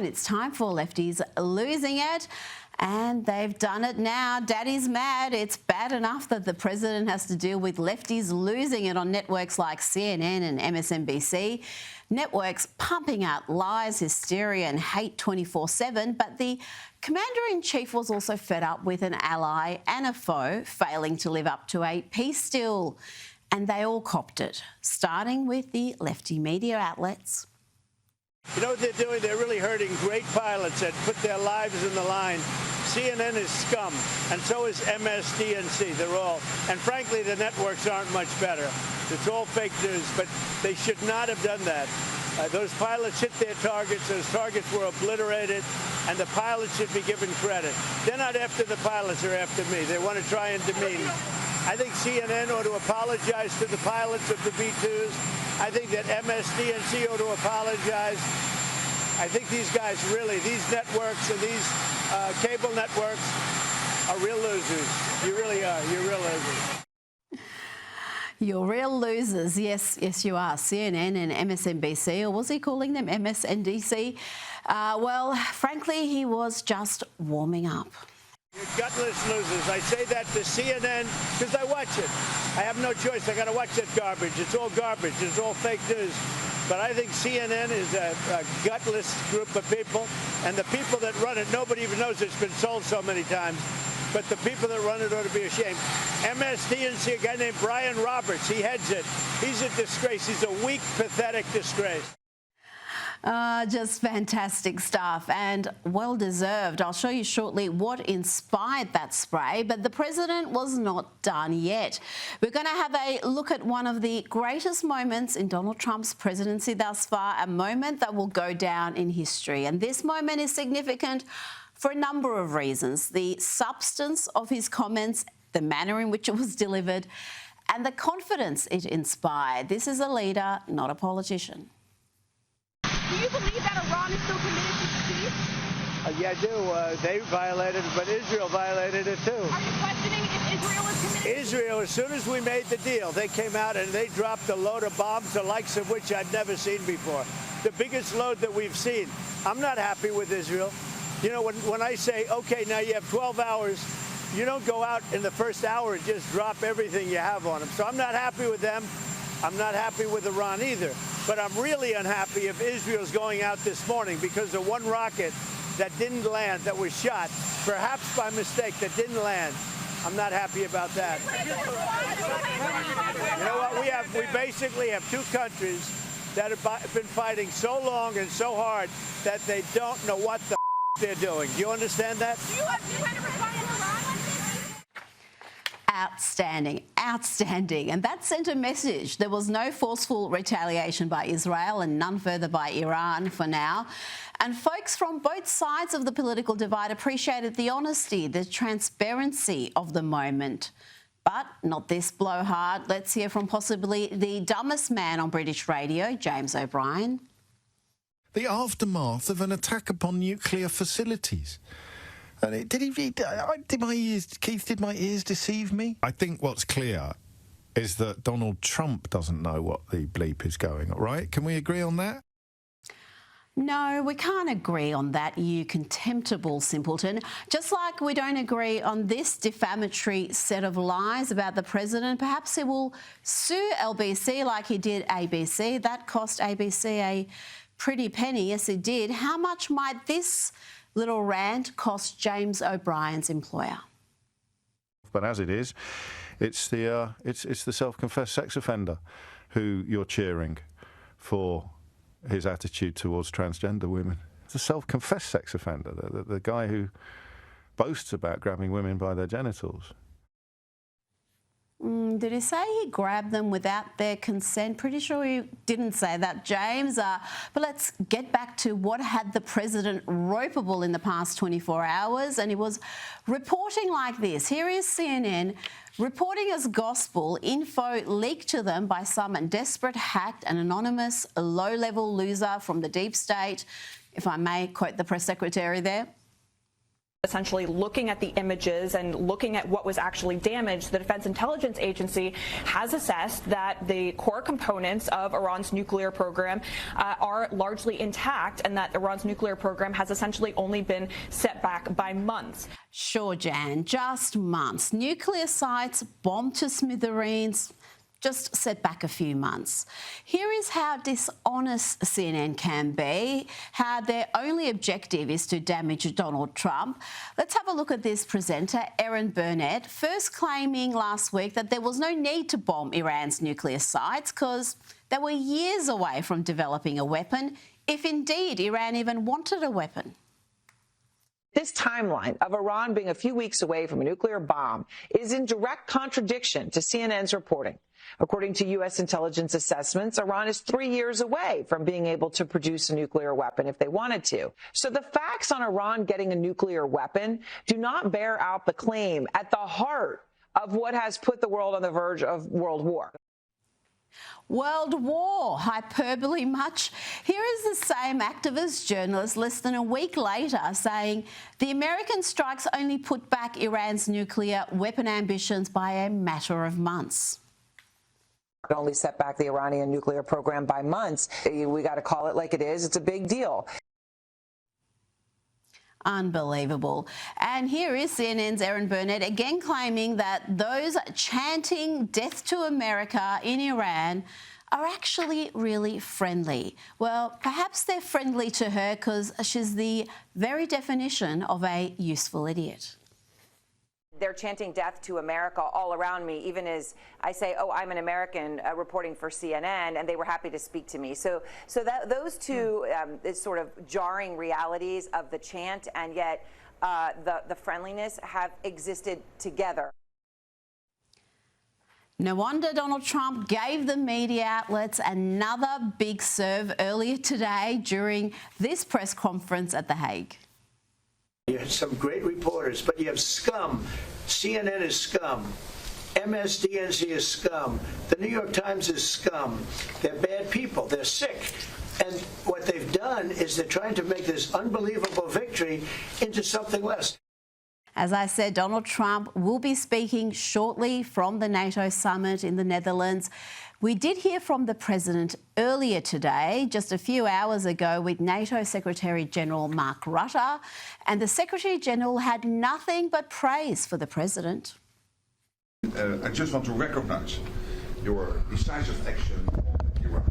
It's time for Lefties losing it, and they've done it now. Daddy's mad. It's bad enough that the president has to deal with lefties losing it on networks like CNN and MSNBC. Networks pumping out lies, hysteria and hate 24/7. But the commander-in-chief was also fed up with an ally and a foe failing to live up to a peace deal. And they all copped it, starting with the lefty media outlets. You know what they're doing? They're really hurting great pilots that put their lives in the line. CNN is scum, and so is MSDNC. They're all, and frankly, the networks aren't much better. It's all fake news, but they should not have done that. Those pilots hit their targets. Those targets were obliterated, and the pilots should be given credit. They're not after the pilots, they're after me. They want to try and demean. I think CNN ought to apologize to the pilots of the B-2s. I think that MSDNC ought to apologize. I think these guys really, these networks and these cable networks are real losers. You really are. You're real losers. You're real losers. Yes, you are. CNN and MSNBC, or was he calling them MSNDC? Well, frankly, he was just warming up. You're gutless losers. I say that to CNN because I watch it. I have no choice. I got to watch that garbage. It's all garbage. It's all fake news. But I think CNN is a gutless group of people, and the people that run it, nobody even knows it's been sold so many times. But the people that run it ought to be ashamed. MSDNC, a guy named Brian Roberts, he heads it. He's a disgrace. He's a weak, pathetic disgrace. Just fantastic stuff, and well-deserved. I'll show you shortly what inspired that spray, but the president was not done yet. We're going to have a look at one of the greatest moments in Donald Trump's presidency thus far, a moment that will go down in history. And this moment is significant for a number of reasons: the substance of his comments, the manner in which it was delivered, and the confidence it inspired. This is a leader, not a politician. Do you believe that Iran is still committed to peace? Yeah, I do. They violated it, but Israel violated it too. Are you questioning if Israel is committed? Israel, as soon as we made the deal, they came out and they dropped a load of bombs, the likes of which I'd never seen before. The biggest load that we've seen. I'm not happy with Israel. You know, when I say, okay, now you have 12 hours, you don't go out in the first hour and just drop everything you have on them. So I'm not happy with them. I'm not happy with Iran either. But I'm really unhappy if Israel's going out this morning because of one rocket that didn't land, that was shot, perhaps by mistake, that didn't land. I'm not happy about that. You know what? We basically have two countries that have been fighting so long and so hard that they don't know what the they're doing. Do you understand that? Do you have to respond to Iran? Outstanding, outstanding. And that sent a message. There was no forceful retaliation by Israel and none further by Iran for now. And folks from both sides of the political divide appreciated the honesty, the transparency of the moment. But not this blowhard. Let's hear from possibly the dumbest man on British radio, James O'Brien. The aftermath of an attack upon nuclear facilities. And did my ears deceive me? I think what's clear is that Donald Trump doesn't know what the bleep is going on, right? Can we agree on that? No, we can't agree on that, you contemptible simpleton. Just like we don't agree on this defamatory set of lies about the president. Perhaps he will sue LBC like he did ABC. That cost ABC a pretty penny. Yes, it did. How much might this little rant cost James O'Brien's employer? But as it is, it's the self-confessed sex offender who you're cheering for his attitude towards transgender women. It's a self-confessed sex offender, the guy who boasts about grabbing women by their genitals. Did he say he grabbed them without their consent? Pretty sure he didn't say that, James. But let's get back to what had the president ropeable in the past 24 hours. And he was reporting like this. Here is CNN reporting as gospel info leaked to them by some desperate, hacked and anonymous low-level loser from the deep state. If I may quote the press secretary there. essentially looking at the images and looking at what was actually damaged, the Defense Intelligence Agency has assessed that the core components of Iran's nuclear program are largely intact, and that Iran's nuclear program has essentially only been set back by months. Sure, Jan, just months. Nuclear sites bombed to smithereens, just set back a few months. Here is how dishonest CNN can be, how their only objective is to damage Donald Trump. Let's have a look at this presenter, Erin Burnett, first claiming last week that there was no need to bomb Iran's nuclear sites because they were years away from developing a weapon, if indeed Iran even wanted a weapon. This timeline of Iran being a few weeks away from a nuclear bomb is in direct contradiction to CNN's reporting. According to U.S. intelligence assessments, Iran is 3 years away from being able to produce a nuclear weapon if they wanted to. So the facts on Iran getting a nuclear weapon do not bear out the claim at the heart of what has put the world on the verge of world war. World war, hyperbole much? Here is the same activist journalist less than a week later saying the American strikes only put back Iran's nuclear weapon ambitions by a matter of months. Only set back the Iranian nuclear program by months. We got to call it like it is. It's a big deal. Unbelievable. And here is CNN's Erin Burnett again claiming that those chanting death to America in Iran are actually really friendly. Well, perhaps they're friendly to her because she's the very definition of a useful idiot. They're chanting death to America all around me, even as I say, oh, I'm an American reporting for CNN, and they were happy to speak to me. So that those two sort of jarring realities of the chant and yet the friendliness have existed together. No wonder Donald Trump gave the media outlets another big serve earlier today during this press conference at The Hague. You have some great reporters, but you have scum. CNN is scum. MSDNC is scum. The New York Times is scum. They're bad people. They're sick. And what they've done is they're trying to make this unbelievable victory into something less. As I said, Donald Trump will be speaking shortly from the NATO summit in the Netherlands. We did hear from the president earlier today, just a few hours ago, with NATO Secretary-General Mark Rutte, and the Secretary-General had nothing but praise for the president. I just want to recognize your decisive action on Iran.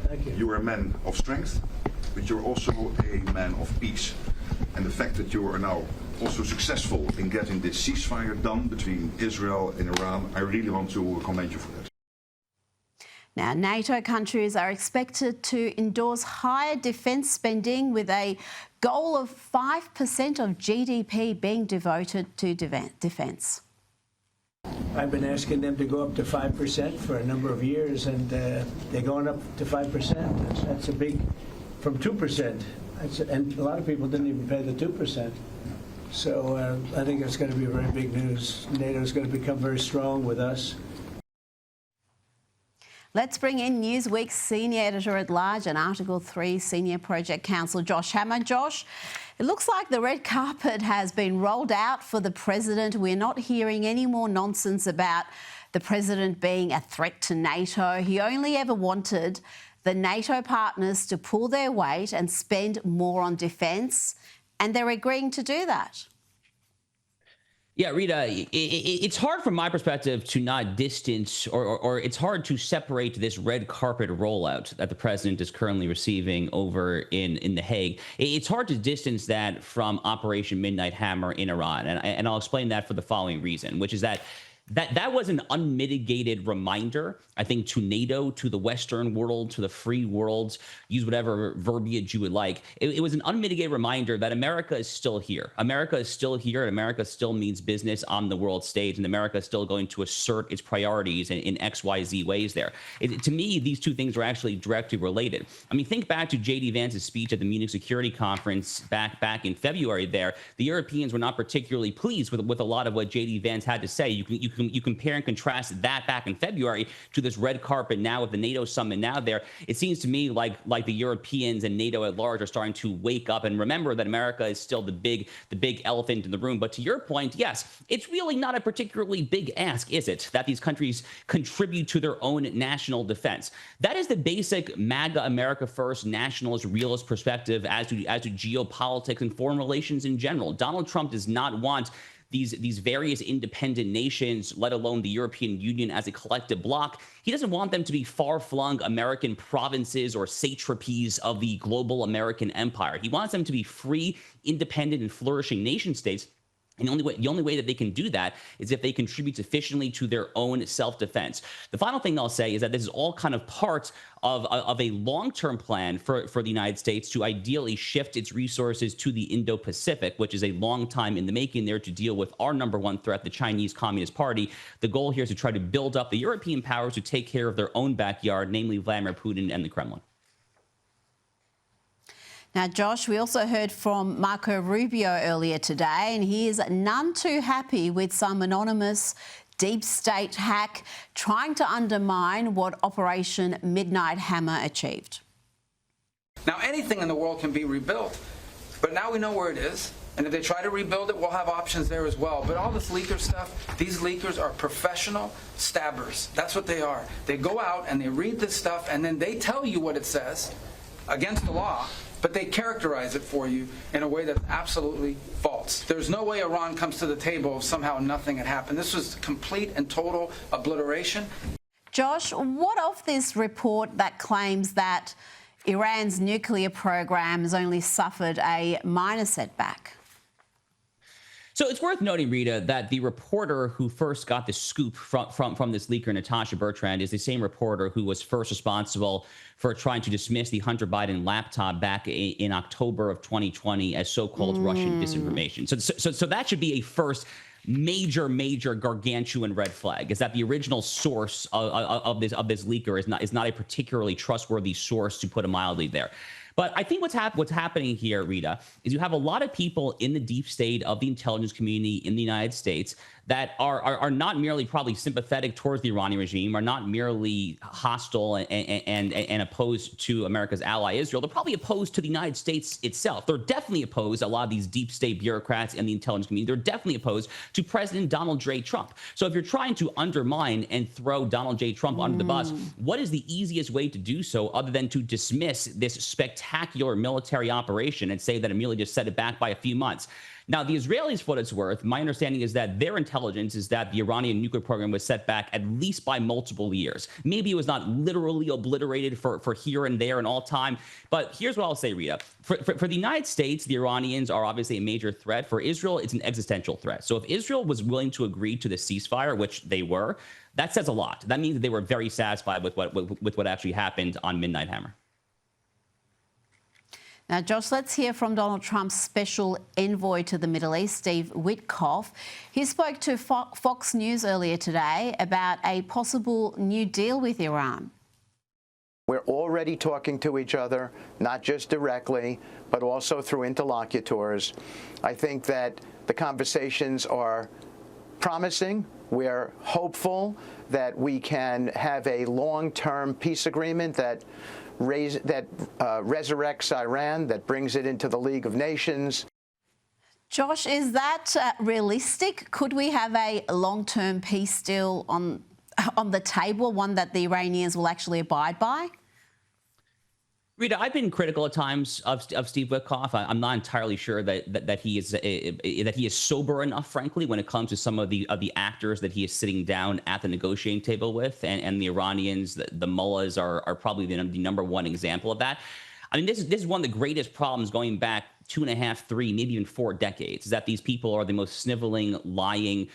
Thank you. You are a man of strength, but you're also a man of peace. And the fact that you are now also successful in getting this ceasefire done between Israel and Iran, I really want to commend you for that. Now, NATO countries are expected to endorse higher defence spending with a goal of 5% of GDP being devoted to defence. I've been asking them to go up to 5% for a number of years, and they're going up to 5%. That's a big, from 2%. And a lot of people didn't even pay the 2%. So I think it's going to be very big news. NATO is going to become very strong with us. Let's bring in Newsweek's senior editor-at-large and Article 3 senior project counsel, Josh Hammer. Josh, it looks like the red carpet has been rolled out for the president. We're not hearing any more nonsense about the president being a threat to NATO. He only ever wanted the NATO partners to pull their weight and spend more on defence, and they're agreeing to do that. Yeah, Rita, it's hard from my perspective to not distance or it's hard to separate this red carpet rollout that the president is currently receiving over in The Hague. It's hard to distance that from Operation Midnight Hammer in Iran. And I'll explain that for the following reason, which is that was an unmitigated reminder, I think, to NATO, to the Western world, to the free world, use whatever verbiage you would like. It was an unmitigated reminder that America is still here. America is still here, and America still means business on the world stage, and America is still going to assert its priorities in XYZ ways there. To me, these two things are actually directly related. I mean, think back to J.D. Vance's speech at the Munich Security Conference back in February there. The Europeans were not particularly pleased with a lot of what J.D. Vance had to say. You you compare and contrast that back in February to this red carpet now with the NATO summit now there, it seems to me like the Europeans and NATO at large are starting to wake up and remember that America is still the big elephant in the room. But to your point, yes, it's really not a particularly big ask, is it, that these countries contribute to their own national defense? That is the basic MAGA, America First, nationalist, realist perspective as to geopolitics and foreign relations in general. Donald Trump does not want these various independent nations, let alone the European Union as a collective bloc. He doesn't want them to be far-flung American provinces or satrapies of the global American empire. He wants them to be free, independent, and flourishing nation states. And the only way that they can do that is if they contribute sufficiently to their own self-defense. The final thing I'll say is that this is all kind of part of a long-term plan for the United States to ideally shift its resources to the Indo-Pacific, which is a long time in the making there to deal with our number one threat, the Chinese Communist Party. The goal here is to try to build up the European powers to take care of their own backyard, namely Vladimir Putin and the Kremlin. Now, Josh, we also heard from Marco Rubio earlier today, and he is none too happy with some anonymous deep state hack trying to undermine what Operation Midnight Hammer achieved. Now, anything in the world can be rebuilt, but now we know where it is. And if they try to rebuild it, we'll have options there as well. But all this leaker stuff, these leakers are professional stabbers. That's what they are. They go out and they read this stuff, and then they tell you what it says against the law, but they characterize it for you in a way that's absolutely false. There's no way Iran comes to the table if somehow nothing had happened. This was complete and total obliteration. Josh, what of this report that claims that Iran's nuclear program has only suffered a minor setback? So it's worth noting, Rita, that the reporter who first got the scoop from this leaker, Natasha Bertrand, is the same reporter who was first responsible for trying to dismiss the Hunter Biden laptop back in October of 2020 as so-called Russian disinformation. So that should be a first major gargantuan red flag, is that the original source of this leaker is not a particularly trustworthy source, to put it mildly there. But I think what's happening here, Rita, is you have a lot of people in the deep state of the intelligence community in the United States that are not merely probably sympathetic towards the Iranian regime, are not merely hostile and opposed to America's ally Israel. They're probably opposed to the United States itself. They're definitely opposed, a lot of these deep state bureaucrats and the intelligence community, they're definitely opposed to President Donald J. Trump. So if you're trying to undermine and throw Donald J. Trump under the bus, what is the easiest way to do so other than to dismiss this spectacular military operation and say that Amelia just set it back by a few months? Now, the Israelis, for what it's worth, my understanding is that their intelligence is that the Iranian nuclear program was set back at least by multiple years. Maybe it was not literally obliterated for here and there and all time. But here's what I'll say, Rita. For the United States, the Iranians are obviously a major threat. For Israel, it's an existential threat. So if Israel was willing to agree to the ceasefire, which they were, that says a lot. That means that they were very satisfied with what actually happened on Midnight Hammer. Now, Josh, let's hear from Donald Trump's special envoy to the Middle East, Steve Witkoff. He spoke to Fox News earlier today about a possible new deal with Iran. We're already talking to each other, not just directly, but also through interlocutors. I think that the conversations are promising. We're hopeful that we can have a long-term peace agreement that resurrects Iran, that brings it into the League of Nations. Josh, is that realistic? Could we have a long-term peace deal on the table, one that the Iranians will actually abide by? Rita, I've been critical at times of Steve Witkoff. I'm not entirely sure that he is sober enough, frankly, when it comes to some of the actors that he is sitting down at the negotiating table with, and the Iranians, the mullahs are probably the number one example of that. I mean, this is one of the greatest problems going back 2.5, 3, maybe even 4 decades, is that these people are the most sniveling, lying,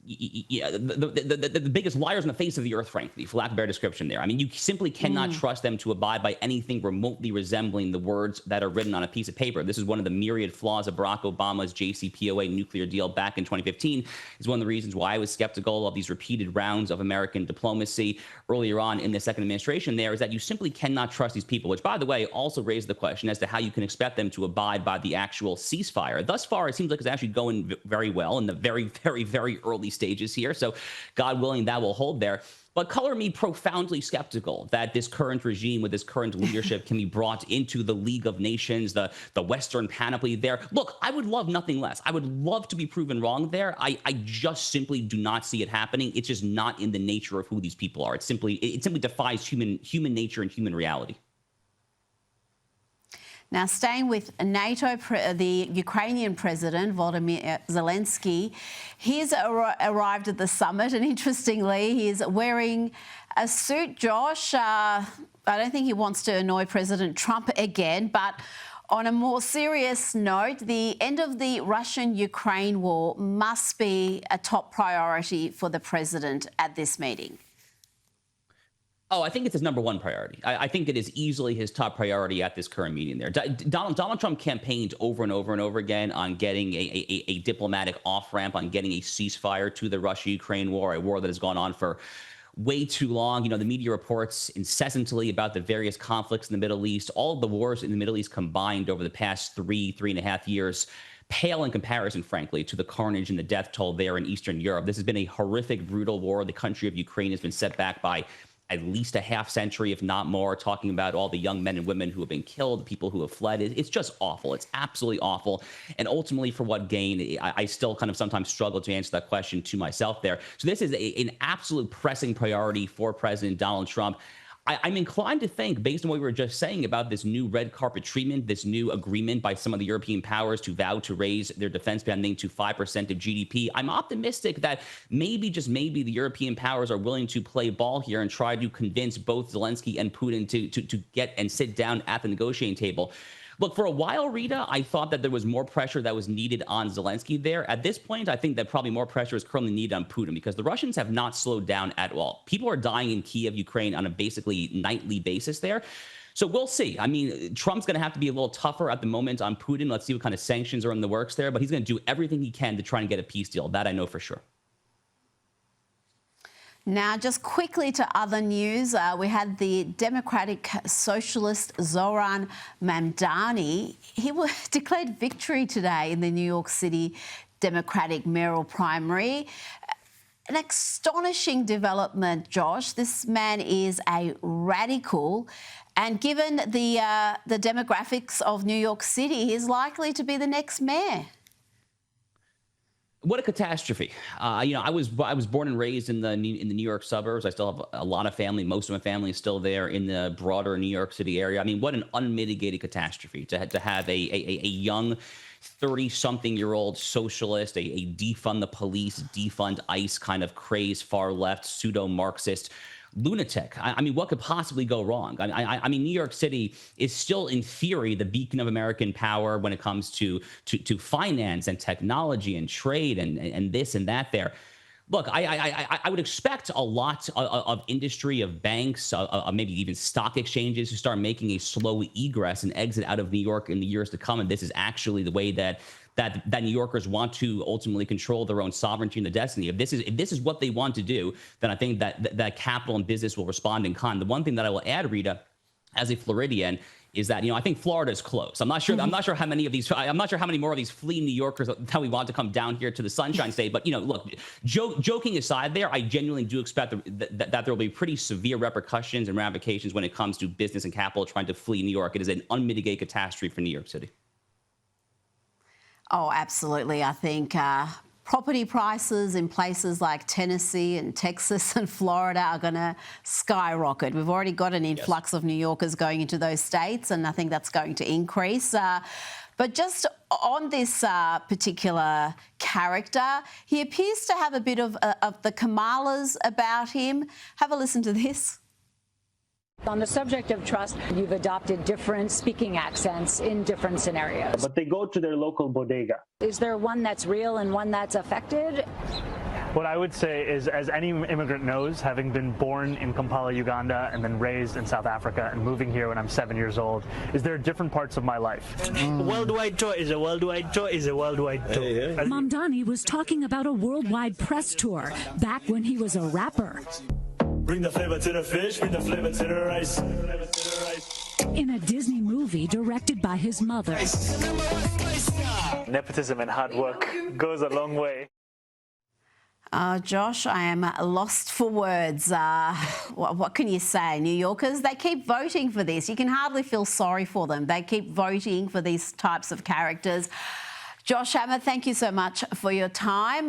the biggest liars on the face of the earth, frankly, for lack of a better description there. I mean, you simply cannot trust them to abide by anything remotely resembling the words that are written on a piece of paper. This is one of the myriad flaws of Barack Obama's JCPOA nuclear deal back in 2015. Is one of the reasons why I was skeptical of these repeated rounds of American diplomacy earlier on in the second administration there, is that you simply cannot trust these people, which, by the way, also raised the question as to how you can expect them to abide by the actual ceasefire. Thus far, it seems like it's actually going very well in the very, very, very early early stages here. So God willing, that will hold there. But color me profoundly skeptical that this current regime with this current leadership can be brought into the League of Nations, the Western panoply there. Look, I would love nothing less. I would love to be proven wrong there. I just simply do not see it happening. It's just not in the nature of who these people are. It simply defies human nature and human reality. Now, staying with NATO, the Ukrainian president, Volodymyr Zelensky, he's arrived at the summit, and interestingly, he's wearing a suit, Josh. I don't think he wants to annoy President Trump again, but on a more serious note, the end of the Russian-Ukraine war must be a top priority for the president at this meeting. Oh, I think it's his number one priority. I think it is easily his top priority at this current meeting there. Donald Trump campaigned over and over and over again on getting a diplomatic off-ramp, on getting a ceasefire to the Russia-Ukraine war, a war that has gone on for way too long. You know, the media reports incessantly about the various conflicts in the Middle East, all of the wars in the Middle East combined over the past three and a half years, pale in comparison, frankly, to the carnage and the death toll there in Eastern Europe. This has been a horrific, brutal war. The country of Ukraine has been set back by at least a half century, if not more, talking about all the young men and women who have been killed, people who have fled. It's just awful. It's absolutely awful. And ultimately, for what gain? I still kind of sometimes struggle to answer that question to myself there. So this is an absolute pressing priority for President Donald Trump. I'm inclined to think, based on what we were just saying about this new red carpet treatment, this new agreement by some of the European powers to vow to raise their defense spending to 5% of GDP, I'm optimistic that maybe, just maybe, the European powers are willing to play ball here and try to convince both Zelensky and Putin to get and sit down at the negotiating table. Look, for a while, Rita, I thought that there was more pressure that was needed on Zelensky there. At this point, I think that probably more pressure is currently needed on Putin, because the Russians have not slowed down at all. People are dying in Kiev, Ukraine, on a basically nightly basis there. So we'll see. I mean, Trump's going to have to be a little tougher at the moment on Putin. Let's see what kind of sanctions are in the works there. But he's going to do everything he can to try and get a peace deal. That I know for sure. Now, just quickly to other news, we had the Democratic Socialist Zohran Mamdani. He declared victory today in the New York City Democratic mayoral primary. An astonishing development, Josh. This man is a radical, and given the demographics of New York City, he's likely to be the next mayor. What a catastrophe. You know, I was born and raised in the New York suburbs. I still have a lot of family. Most of my family is still there in the broader New York City area. I mean, what an unmitigated catastrophe to have a young 30-something-year-old socialist, a defund the police, defund ICE kind of crazed far-left pseudo-Marxist lunatic. I mean, what could possibly go wrong? I mean, New York City is still, in theory, the beacon of American power when it comes to finance and technology and trade and this and that there. Look, I would expect a lot of industry, of banks, of maybe even stock exchanges to start making a slow egress and exit out of New York in the years to come. And this is actually the way that New Yorkers want to ultimately control their own sovereignty and the destiny. If this is what they want to do, then I think that capital and business will respond in kind. The one thing that I will add, Rita, as a Floridian, is that, you know, I think Florida is close. I'm not sure how many more of these fleeing New Yorkers that we want to come down here to the Sunshine State. But, you know, look, joking aside there, I genuinely do expect that there will be pretty severe repercussions and ramifications when it comes to business and capital trying to flee New York. It is an unmitigated catastrophe for New York City. Oh, absolutely. I think property prices in places like Tennessee and Texas and Florida are going to skyrocket. We've already got an influx of New Yorkers going into those states, and I think that's going to increase. But just on this particular character, he appears to have a bit of the Kamalas about him. Have a listen to this. On the subject of trust, you've adopted different speaking accents in different scenarios. But they go to their local bodega. Is there one that's real and one that's affected? What I would say is, as any immigrant knows, having been born in Kampala, Uganda, and then raised in South Africa and moving here when I'm 7 years old, is there are different parts of my life. Worldwide tour is a worldwide tour is a worldwide tour. Mamdani was talking about a worldwide press tour back when he was a rapper. Bring the flavor to the fish, bring the flavor to the rice. In a Disney movie directed by his mother. Nepotism and hard work goes a long way. Josh, I am lost for words. What can you say? New Yorkers, they keep voting for this. You can hardly feel sorry for them. They keep voting for these types of characters. Josh Hammer, thank you so much for your time.